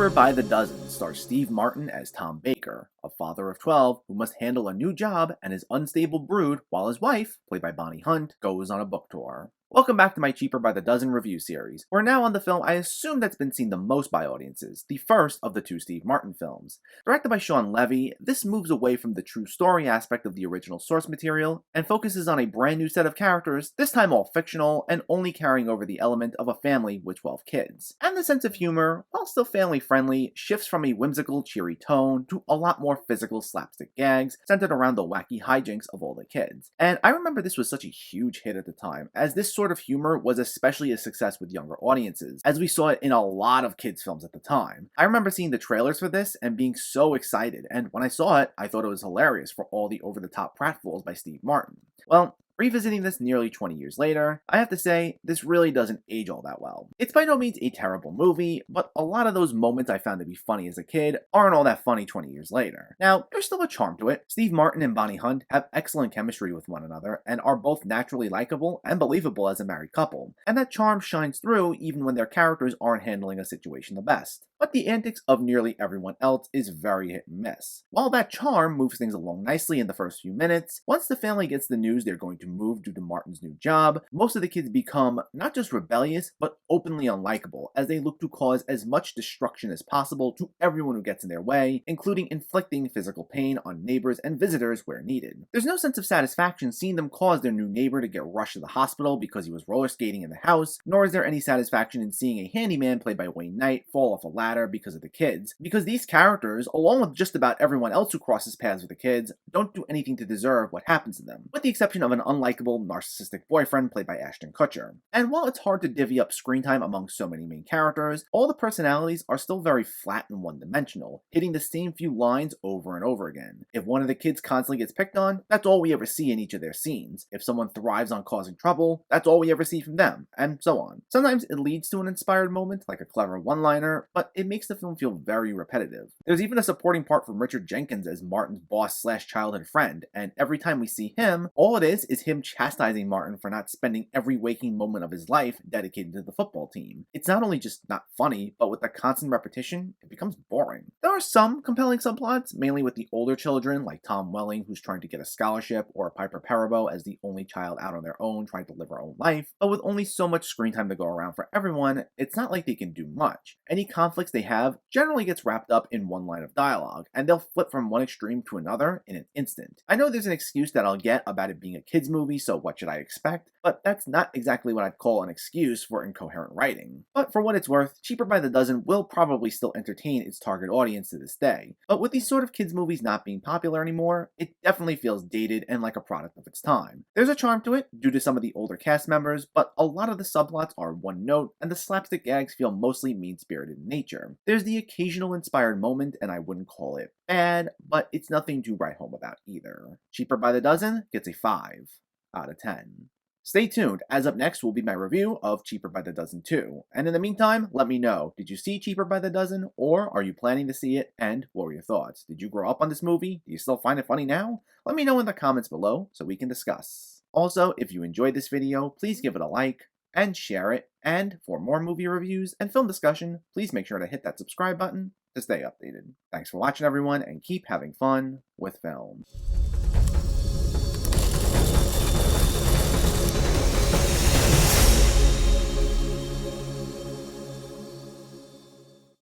Cheaper by the Dozen stars Steve Martin as Tom Baker, a father of 12 who must handle a new job and his unstable brood while his wife, played by Bonnie Hunt, goes on a book tour. Welcome back to my Cheaper by the Dozen review series. We're now on the film I assume that's been seen the most by audiences, the first of the two Steve Martin films. Directed by Shawn Levy, this moves away from the true story aspect of the original source material and focuses on a brand new set of characters, this time all fictional and only carrying over the element of a family with 12 kids. And the sense of humor, while still family friendly, shifts from a whimsical, cheery tone to a lot more physical slapstick gags centered around the wacky hijinks of all the kids. And I remember this was such a huge hit at the time, as this sort of humor was especially a success with younger audiences, as we saw it in a lot of kids' films at the time. I remember seeing the trailers for this and being so excited, and when I saw it, I thought it was hilarious for all the over-the-top pratfalls by Steve Martin. Well, revisiting this nearly 20 years later, I have to say, this really doesn't age all that well. It's by no means a terrible movie, but a lot of those moments I found to be funny as a kid aren't all that funny 20 years later. Now, there's still a charm to it. Steve Martin and Bonnie Hunt have excellent chemistry with one another and are both naturally likable and believable as a married couple, and that charm shines through even when their characters aren't handling a situation the best. But the antics of nearly everyone else is very hit and miss. While that charm moves things along nicely in the first few minutes, once the family gets the news they're going to move due to Martin's new job, most of the kids become not just rebellious, but openly unlikable, as they look to cause as much destruction as possible to everyone who gets in their way, including inflicting physical pain on neighbors and visitors where needed. There's no sense of satisfaction seeing them cause their new neighbor to get rushed to the hospital because he was roller skating in the house, nor is there any satisfaction in seeing a handyman played by Wayne Knight fall off a ladder because of the kids, because these characters, along with just about everyone else who crosses paths with the kids, don't do anything to deserve what happens to them, with the exception of an unlikable, narcissistic boyfriend played by Ashton Kutcher. And while it's hard to divvy up screen time among so many main characters, all the personalities are still very flat and one-dimensional, hitting the same few lines over and over again. If one of the kids constantly gets picked on, that's all we ever see in each of their scenes. If someone thrives on causing trouble, that's all we ever see from them, and so on. Sometimes it leads to an inspired moment, like a clever one-liner, but it makes the film feel very repetitive. There's even a supporting part from Richard Jenkins as Martin's boss/childhood friend, and every time we see him, all it is him chastising Martin for not spending every waking moment of his life dedicated to the football team. It's not only just not funny, but with the constant repetition, it becomes boring. There are some compelling subplots, mainly with the older children, like Tom Welling, who's trying to get a scholarship, or Piper Perabo as the only child out on their own trying to live her own life, but with only so much screen time to go around for everyone, it's not like they can do much. Any conflicts they have generally gets wrapped up in one line of dialogue, and they'll flip from one extreme to another in an instant. I know there's an excuse that I'll get about it being a kids movie, so what should I expect? But that's not exactly what I'd call an excuse for incoherent writing. But for what it's worth, Cheaper by the Dozen will probably still entertain its target audience to this day. But with these sort of kids movies not being popular anymore, it definitely feels dated and like a product of its time. There's a charm to it due to some of the older cast members, but a lot of the subplots are one note, and the slapstick gags feel mostly mean-spirited in nature. There's the occasional inspired moment, and I wouldn't call it bad, but it's nothing to write home about either. Cheaper by the Dozen gets a 5 out of 10. Stay tuned, as up next will be my review of Cheaper by the Dozen 2. And in the meantime, let me know, did you see Cheaper by the Dozen, or are you planning to see it, and what were your thoughts? Did you grow up on this movie? Do you still find it funny now? Let me know in the comments below so we can discuss. Also, if you enjoyed this video, please give it a like, and share it, and for more movie reviews and film discussion, please make sure to hit that subscribe button to stay updated. Thanks for watching everyone, and keep having fun with film.